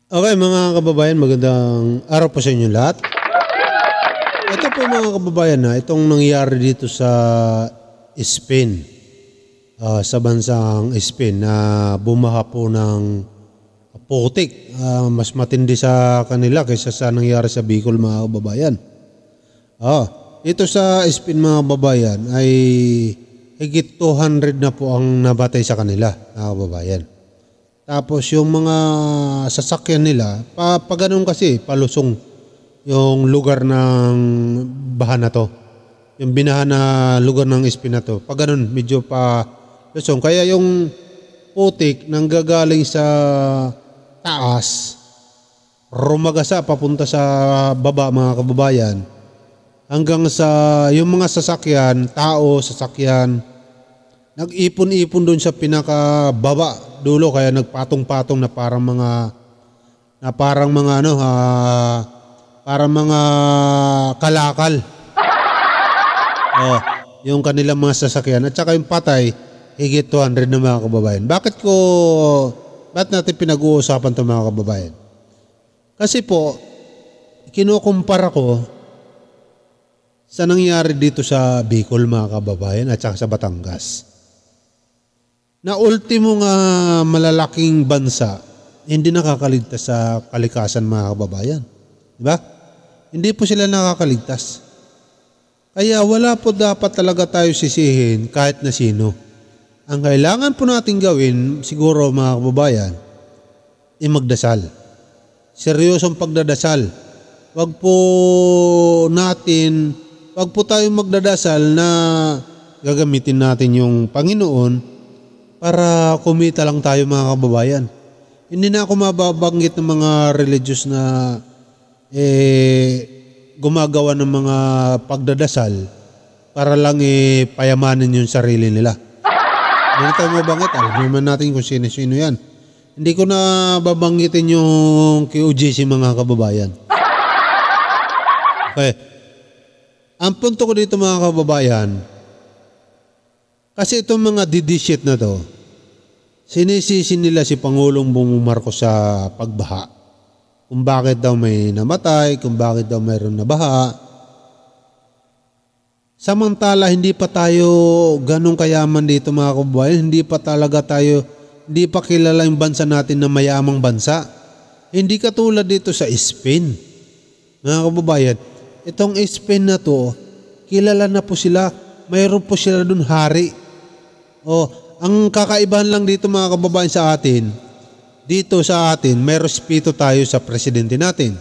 Okay mga kababayan, magandang araw po sa inyo lahat. Ito po mga kababayan itong nangyari dito sa Spain, sa bansang Spain na bumaha po ng putik. Mas matindi sa kanila kaysa sa nangyari sa Bicol mga kababayan. Ito sa Spain mga kababayan ay higit 200 na po ang nabatay sa kanila mga kababayan. Tapos yung mga sasakyan nila, ganun kasi, palusong yung lugar ng baha na to. Yung binaha na lugar ng Spain na to. Ganun, medyo pa lusong. Kaya yung putik nanggagaling sa taas, rumagasa papunta sa baba mga kababayan. Hanggang sa yung mga sasakyan, sasakyan, nag-ipon-ipon doon sa pinakababa dulo kaya nagpatong-patong na parang mga kalakal. Yung kanilang mga sasakyan at saka yung patay higit 200 na mga kababayan. Bakit natin pinag-uusapan ito mga kababayan? Kasi po kinukumpara ko sa nangyari dito sa Bicol mga kababayan at saka sa Batangas. Na ultimo nga malalaking bansa, hindi nakakaligtas sa kalikasan mga kababayan. Diba? Hindi po sila nakakaligtas. Kaya wala po dapat talaga tayo sisihin kahit na sino. Ang kailangan po natin gawin, siguro mga kababayan, ay magdasal. Seryosong pagdadasal. Wag po tayo magdadasal na gagamitin natin yung Panginoon para kumita lang tayo mga kababayan. Hindi na ako mababanggit ng mga religious na gumagawa ng mga pagdadasal para lang payamanin yung sarili nila. Hindi tayo mabanggit. Alam naman natin kung sino-sino yan. Hindi ko na babanggitin yung QGC mga kababayan. Okay. Ang punto ko dito mga kababayan, kasi itong mga didishit na to, sinisisi nila si Pangulong Bongbong Marcos sa pagbaha. Kung bakit daw may namatay, kung bakit daw mayroon na baha. Samantala, hindi pa tayo ganong kayaman dito mga kababayan. Hindi pa kilala yung bansa natin na mayamang bansa. Hindi katulad dito sa Spain. Mga kababayan, itong Spain na to, kilala na po sila. Mayroon po sila dun hari. Ang kakaibahan lang dito mga kababayan dito sa atin, may respeto tayo sa presidente natin.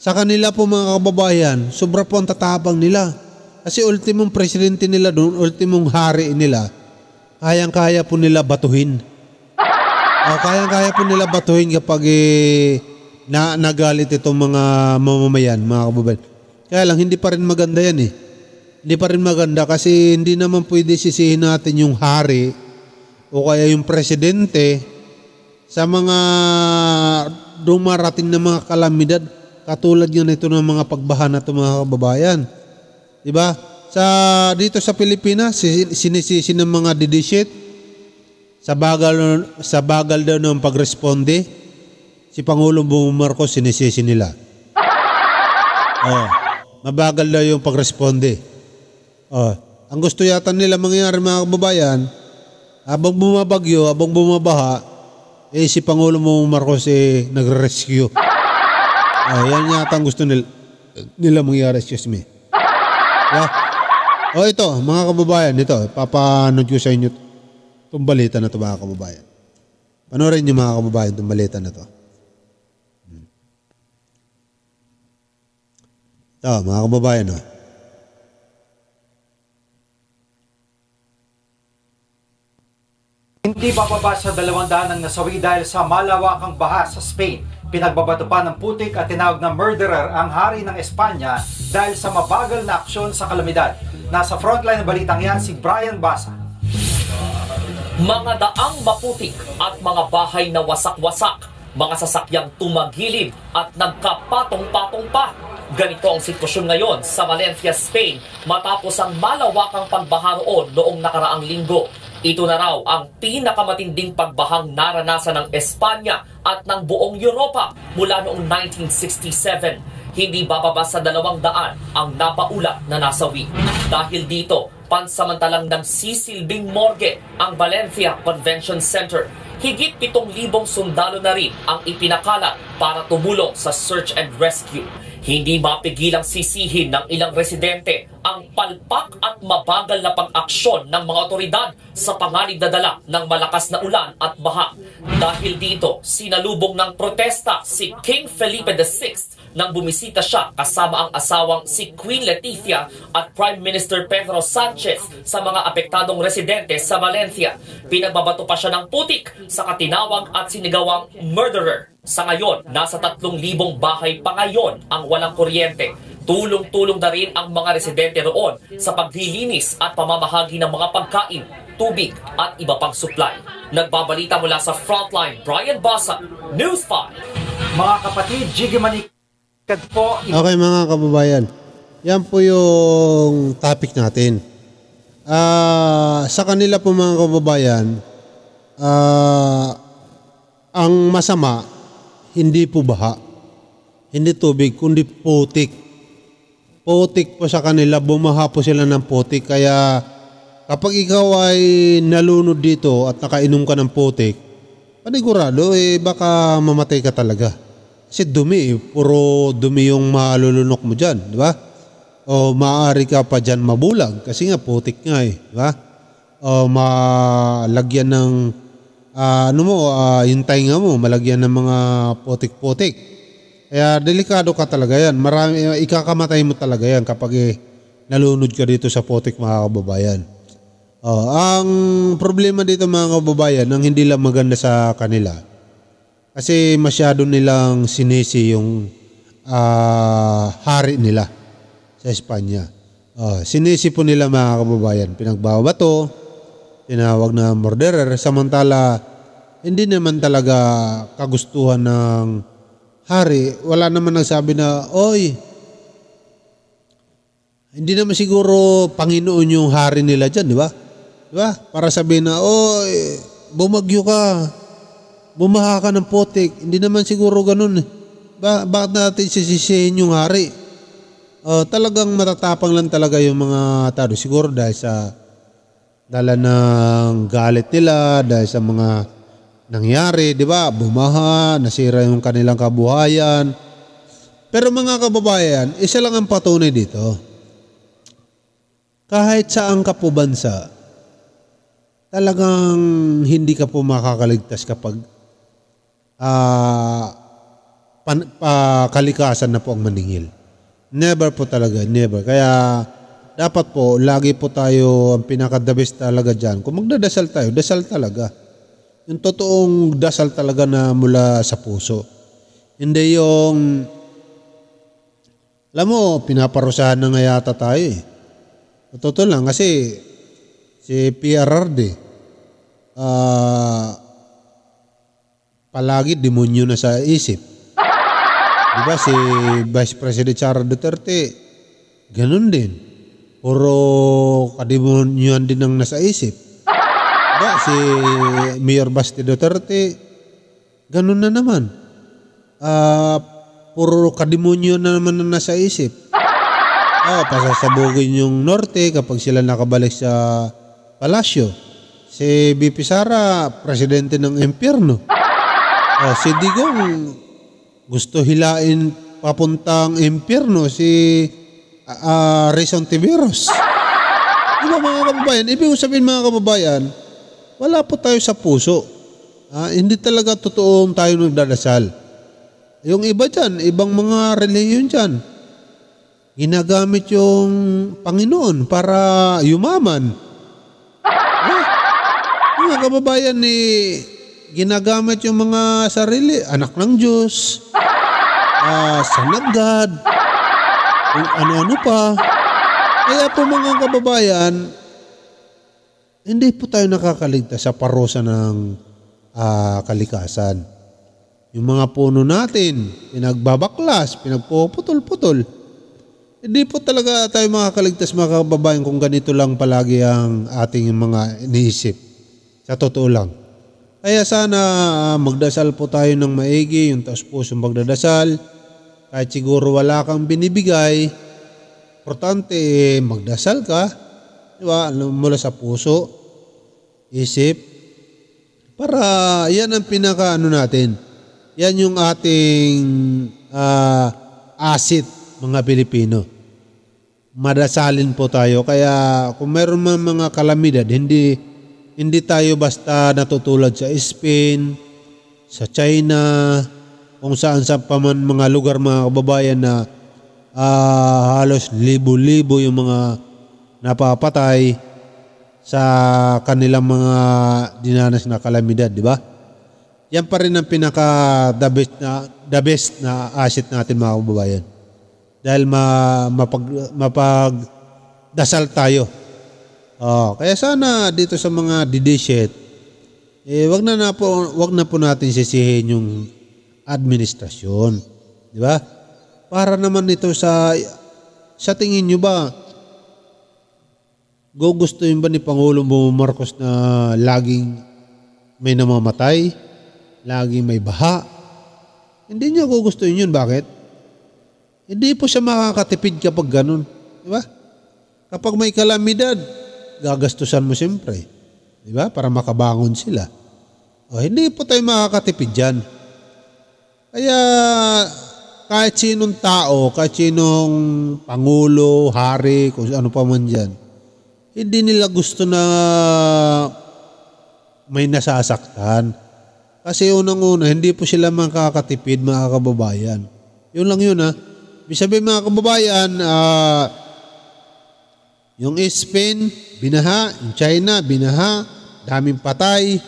Sa kanila po mga kababayan, sobra po ang tatabang nila. Kasi ultimong presidente nila doon, ultimong hari nila, kayang-kaya po nila batuhin. Kayang-kaya po nila batuhin kapag nagalit itong mga mamamayan, mga kababayan. Kaya lang, hindi pa rin maganda yan Hindi pa rin maganda kasi hindi naman pwede sisihin natin yung hari o kaya yung presidente sa mga dumarating na mga kalamidad katulad yun ito ng mga pagbaha na ito mga kababayan. Diba? Dito sa Pilipinas, sinisisi ng mga didishit sa bagal daw ng pagresponde. Si Pangulong Bongbong Marcos sinisisi nila. Mabagal daw yung pagresponde. Ang gusto yata nila mangyari mga kababayan, habang bumabagyo, habang bumabaha, si Pangulong Bongbong Marcos nagre-rescue. Yan yata ang gusto nila mangyari, excuse me. Ito mga kababayan, papanood ko sa inyo itong balita na ito mga kababayan. Panoorin niyo mga kababayan itong balita na ito. Ito mga kababayan Hindi bababa sa 200 ang nasawi dahil sa malawakang baha sa Spain. Pinagbabato pa ng putik at tinawag na murderer ang hari ng Espanya dahil sa mabagal na aksyon sa kalamidad. Nasa frontline ng balitang yan si Brian Basa. Mga daang maputik at mga bahay na wasak-wasak, mga sasakyang tumagilid at nagkapatong-patong pa. Ganito ang sitwasyon ngayon sa Valencia, Spain matapos ang malawakang pagbaha roon noong nakaraang linggo. Ito na raw ang pinakamatinding pagbahang naranasan ng Espanya at ng buong Europa mula noong 1967. Hindi bababa sa 200 ang napaulat na nasawi. Dahil dito, pansamantalang nagsisilbing morgue ang Valencia Convention Center. Higit 7,000 sundalo na rin ang ipinakalat para tumulong sa search and rescue. Hindi mapigilang sisihin ng ilang residente ang palpak at mabagal na pag-aksyon ng mga otoridad sa panganib na dala ng malakas na ulan at baha. Dahil dito, sinalubong ng protesta si King Felipe VI nang bumisita siya kasama ang asawang si Queen Letizia at Prime Minister Pedro Sanchez sa mga apektadong residente sa Valencia. Pinagbabato pa siya ng putik sa katinawag at sinigawang murderer. Sa ngayon, nasa 3,000 bahay pa ngayon ang walang kuryente. Tulong-tulong na rin ang mga residente roon sa paglilinis at pamamahagi ng mga pagkain, tubig at iba pang supply. Nagbabalita mula sa Frontline, Brian Basa, News 5. Mga kapatid, Jiggy Manikad po. Okay mga kababayan, yan po yung topic natin. Sa kanila po mga kababayan, ang masama, hindi po baha, hindi tubig, kundi putik. Putik po sa kanila, bumaha po sila ng putik. Kaya kapag ikaw ay nalunod dito at nakainom ka ng putik, panigurado baka mamatay ka talaga. Kasi dumi, puro dumi yung malulunok mo dyan, di ba? O maaari ka pa dyan mabulag kasi nga putik nga di ba? O malagyan ng yung tainga mo, malagyan ng mga putik-putik. Kaya delikado ka talaga yan. Ikakamatay mo talaga yan kapag nalunod ka dito sa putik mga kababayan. Ang problema dito mga kababayan, ang hindi lang maganda sa kanila, kasi masyado nilang sinisi yung hari nila sa Espanya. Sinisi po nila mga kababayan. Pinagbabato, tinawag na murderer, samantala hindi naman talaga kagustuhan ng hari. Wala naman nagsabi na, oy, hindi naman siguro Panginoon yung hari nila dyan, di ba? Di ba? Para sabihin na, oy, bumagyo ka, bumaha ka ng putik. Hindi naman siguro ganun. Bakit natin sisisihin yung hari? Talagang matatapang lang talaga yung mga tao. Siguro dahil sa dala ng galit nila, dahil sa mga nangyari, di ba? Bumaha, nasira yung kanilang kabuhayan. Pero mga kababayan, isa lang ang patunay dito. Kahit saan ka po bansa, talagang hindi ka po makakaligtas kapag kalikasan na po ang maningil. Never po talaga, never. Kaya dapat po, lagi po tayo ang pinaka-the best talaga dyan. Kung magdadasal tayo, dasal talaga. Yung totoong dasal talaga na mula sa puso. Hindi yung, alam mo, pinaparusahan na nga yata tayo eh. Totoo lang kasi si PRRD, palagi demonyo na sa isip. Diba si Vice President Sara Duterte, ganun din. Puro kademonyoan din ang nasa isip. Diba si Mayor Basti Duterte, ganun na naman. Puro kademonyo na naman ang nasa isip. Pasasabugin yung norte kapag sila nakabalik sa palasyo. Si BP Sara, presidente ng impyerno. Si Digong, gusto hilain papuntang impyerno si Rizon Tiveros. Diba mga kababayan? Ibig sabihin mga kababayan, wala po tayo sa puso. Hindi talaga totoong tayo nagdadasal. Yung iba dyan, ibang mga reliyon dyan, ginagamit yung Panginoon para yumaman. Mga kababayan ginagamit yung mga sarili, anak ng Diyos, sanagad, kung ano-ano pa. Kaya po mga kababayan, hindi po tayo nakakaligtas sa parusa ng kalikasan. Yung mga puno natin, pinagbabaklas, pinagpuputol-putol. Hindi po talaga tayo makakaligtas mga kababayan kung ganito lang palagi ang ating mga iniisip. Sa totoo lang. Kaya sana magdasal po tayo ng maigi, yung taos pusong magdadasal. Kahit siguro wala kang binibigay, importante magdasal ka, di ba? Mula sa puso, isip, para yan ang pinaka natin. Yan yung ating asset mga Pilipino. Madasalin po tayo. Kaya kung mayroon mga kalamidad, hindi tayo basta natutulad sa Spain, sa China, kung saan sa paman mga lugar mga kababayan na halos libo-libo yung mga napapatay sa kanilang mga dinanas na kalamidad, di ba? Yan pa rin ang pinaka the best na asset natin mga kababayan. Dahil mapagdasal tayo. Kaya sana dito sa mga didisyet, wag na po natin sisihin yung administrasyon, di ba? Para naman ito sa tingin nyo ba, gugustuhin ba ni Pangulong Marcos na laging may namamatay, laging may baha? Hindi niya gugustuhin yun. Bakit? Hindi po siya makakatipid kapag ganun, di ba? Kapag may kalamidad, gagastusan mo siyempre, di ba? Para makabangon sila. Hindi po tayo makakatipid dyan. Kaya kahit sinong tao, kahit sinong pangulo, hari, kung ano pa man dyan, hindi nila gusto na may nasasaktan. Kasi unang-una, hindi po sila makakatipid mga kababayan. Yun lang yun ha. Ibig sabihin mga kababayan, yung Spain, binaha. Yung China, binaha. Daming patay.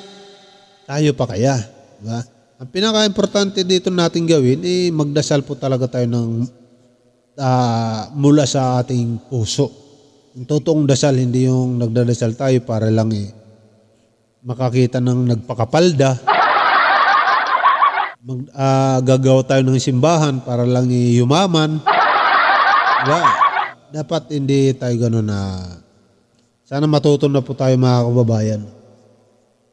Tayo pa kaya? Diba? Ang pinaka-importante dito natin gawin, magdasal po talaga tayo ng mula sa ating puso. Yung totoong dasal, hindi yung nagdadasal tayo para lang makakita ng nagpakapalda. Gagawa tayo ng simbahan para lang yumaman. Diba? Dapat hindi tayo gano'n na sana matuto na po tayo mga kababayan.